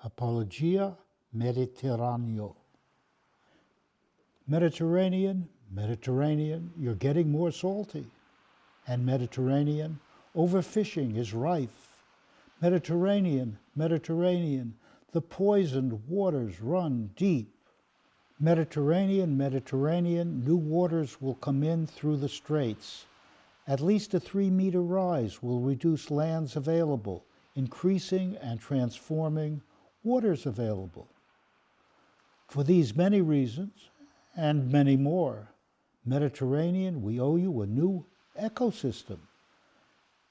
Apologia Mediterraneo. Mediterranean, you're getting more salty. And Mediterranean, overfishing is rife. Mediterranean, the poisoned waters run deep. Mediterranean, new waters will come in through the straits. At least a 3-meter rise will reduce lands available, increasing and transforming waters available. For these many reasons, and many more, Mediterranean, we owe you a new ecosystem.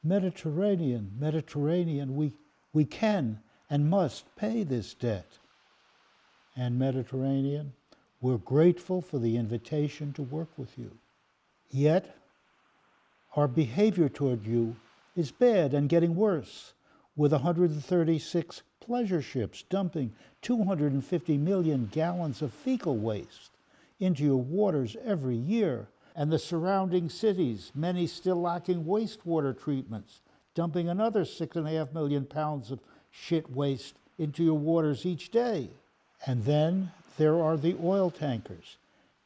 Mediterranean, we can and must pay this debt. And Mediterranean, we're grateful for the invitation to work with you. Yet, our behavior toward you is bad and getting worse, with 136 pleasure ships dumping 250 million gallons of fecal waste into your waters every year, and the surrounding cities, many still lacking wastewater treatments, dumping another 6.5 million pounds of shit waste into your waters each day. And then there are the oil tankers,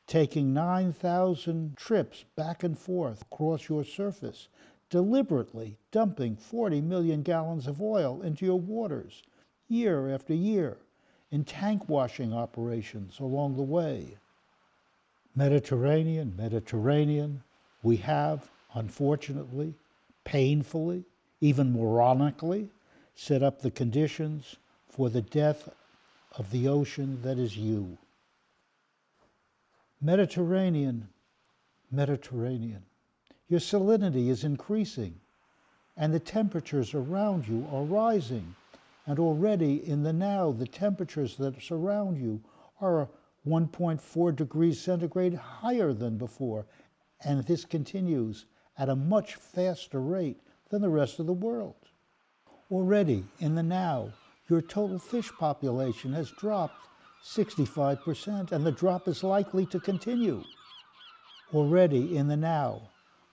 taking 9,000 trips back and forth across your surface, deliberately dumping 40 million gallons of oil into your waters year after year in tank washing operations along the way. Mediterranean, we have, unfortunately, painfully, even moronically, set up the conditions for the death of the ocean that is you. Mediterranean, your salinity is increasing, and the temperatures around you are rising, and already in the now, the temperatures that surround you are 1.4 degrees centigrade higher than before, and this continues at a much faster rate than the rest of the world. Already in the now, your total fish population has dropped 65%, and the drop is likely to continue. Already in the now,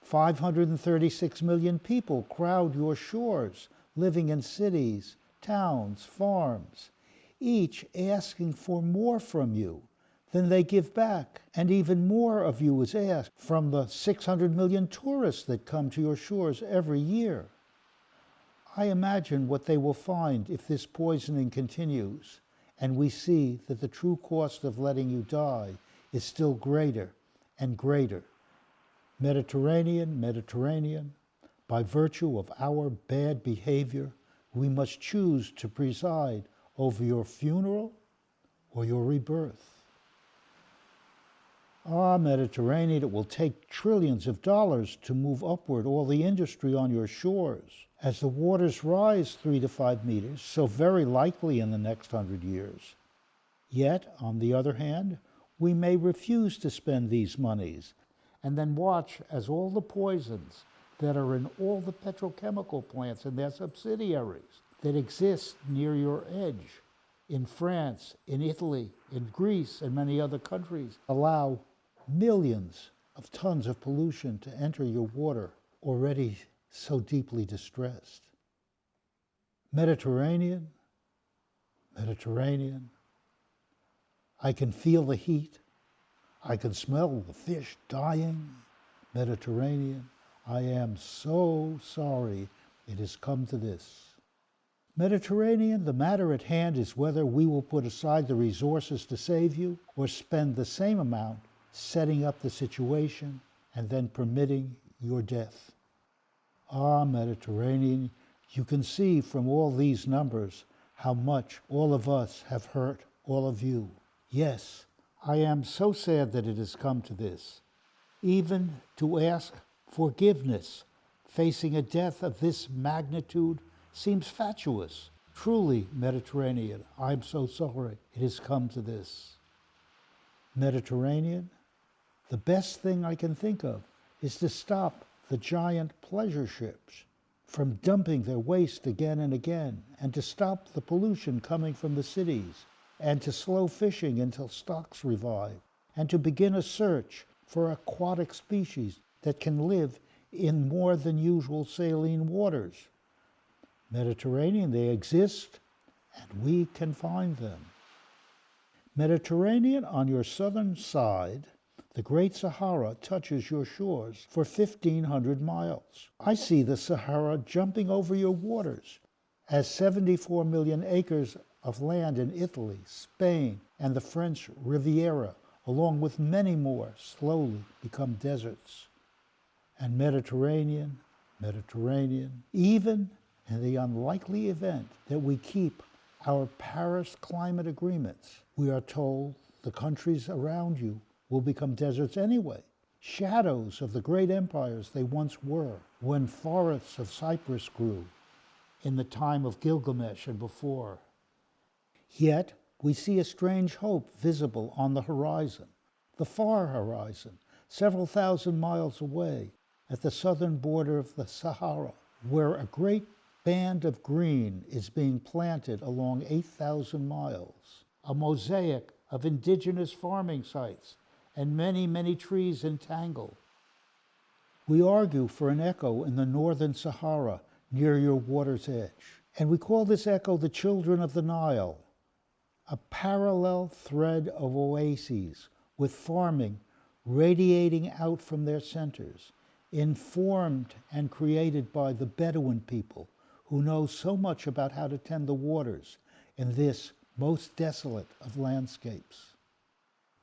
536 million people crowd your shores, living in cities, towns, farms, each asking for more from you than they give back. And even more of you is asked from the 600 million tourists that come to your shores every year. I imagine what they will find if this poisoning continues, and we see that the true cost of letting you die is still greater and greater. Mediterranean, by virtue of our bad behavior, we must choose to preside over your funeral or your rebirth. Mediterranean, it will take trillions of dollars to move upward all the industry on your shores. As the waters rise 3 to 5 meters, so very likely in the next 100 years. Yet, on the other hand, we may refuse to spend these monies and then watch as all the poisons that are in all the petrochemical plants and their subsidiaries that exist near your edge in France, in Italy, in Greece, and many other countries allow millions of tons of pollution to enter your water already so deeply distressed. Mediterranean, I can feel the heat. I can smell the fish dying. Mediterranean, I am so sorry it has come to this. Mediterranean, the matter at hand is whether we will put aside the resources to save you or spend the same amount setting up the situation and then permitting your death. Mediterranean, you can see from all these numbers how much all of us have hurt all of you. Yes, I am so sad that it has come to this. Even to ask forgiveness facing a death of this magnitude seems fatuous. Truly, Mediterranean, I'm so sorry it has come to this. Mediterranean, the best thing I can think of is to stop the giant pleasure ships from dumping their waste again and again, and to stop the pollution coming from the cities, and to slow fishing until stocks revive, and to begin a search for aquatic species that can live in more than usual saline waters. Mediterranean, they exist, and we can find them. Mediterranean, on your southern side, the Great Sahara touches your shores for 1,500 miles. I see the Sahara jumping over your waters as 74 million acres of land in Italy, Spain, and the French Riviera, along with many more, slowly become deserts. And Mediterranean, even in the unlikely event that we keep our Paris climate agreements, we are told the countries around you will become deserts anyway, shadows of the great empires they once were, when forests of cypress grew in the time of Gilgamesh and before. Yet we see a strange hope visible on the horizon, the far horizon, several thousand miles away, at the southern border of the Sahara, where a great band of green is being planted along 8,000 miles, a mosaic of indigenous farming sites, and many, many trees entangled. We argue for an echo in the northern Sahara near your water's edge, and we call this echo the children of the Nile, a parallel thread of oases with farming radiating out from their centers, informed and created by the Bedouin people who know so much about how to tend the waters in this most desolate of landscapes.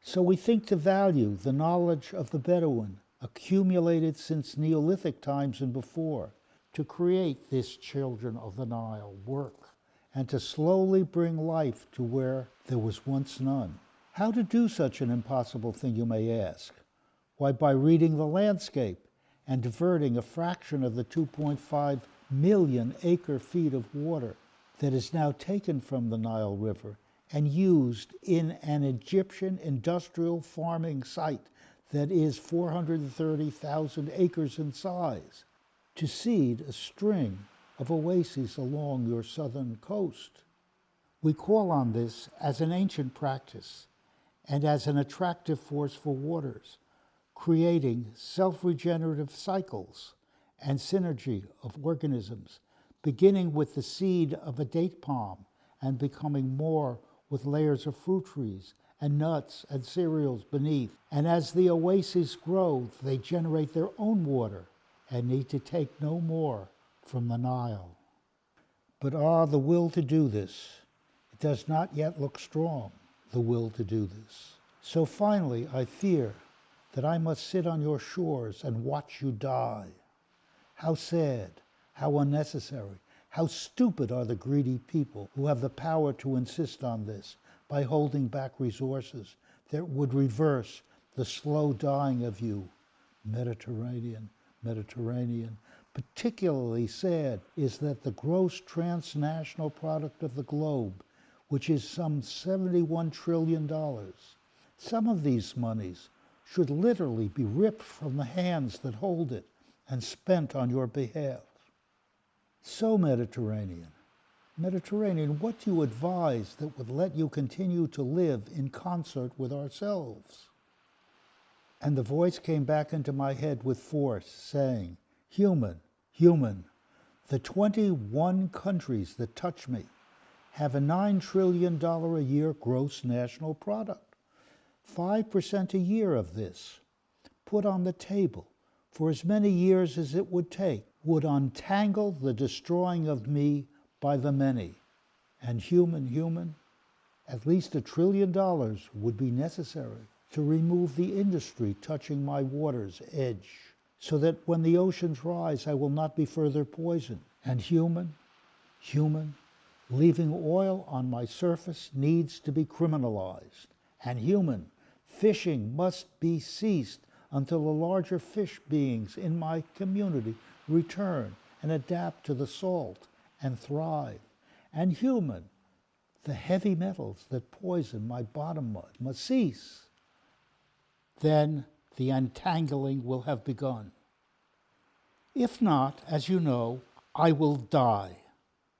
So we think to value the knowledge of the Bedouin, accumulated since Neolithic times and before, to create this children of the Nile work, and to slowly bring life to where there was once none. How to do such an impossible thing, you may ask? Why, by reading the landscape and diverting a fraction of the 2.5 million acre-feet of water that is now taken from the Nile River and used in an Egyptian industrial farming site that is 430,000 acres in size, to seed a string of oases along your southern coast. We call on this as an ancient practice and as an attractive force for waters, creating self-regenerative cycles and synergy of organisms, beginning with the seed of a date palm and becoming more with layers of fruit trees and nuts and cereals beneath. And as the oases grow, they generate their own water and need to take no more from the Nile. But the will to do this. It does not yet look strong, the will to do this. So finally, I fear that I must sit on your shores and watch you die. How sad, how unnecessary, how stupid are the greedy people who have the power to insist on this by holding back resources that would reverse the slow dying of you. Mediterranean. Particularly sad is that the gross transnational product of the globe, which is some $71 trillion, some of these monies should literally be ripped from the hands that hold it and spent on your behalf. So Mediterranean, what do you advise that would let you continue to live in concert with ourselves? And the voice came back into my head with force, saying, human, the 21 countries that touch me have a $9 trillion a year gross national product. 5% a year of this, put on the table for as many years as it would take, would untangle the destroying of me by the many. And human, at least $1 trillion would be necessary to remove the industry touching my water's edge, so that when the oceans rise, I will not be further poisoned. And human, leaving oil on my surface needs to be criminalized. And human, fishing must be ceased until the larger fish beings in my community return and adapt to the salt and thrive. And human, the heavy metals that poison my bottom mud must cease. Then the untangling will have begun. If not, as you know, I will die.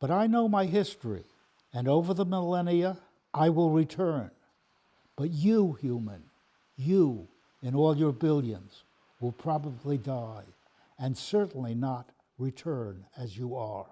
But I know my history, and over the millennia, I will return. But you, human, you, in all your billions, will probably die, and certainly not return as you are.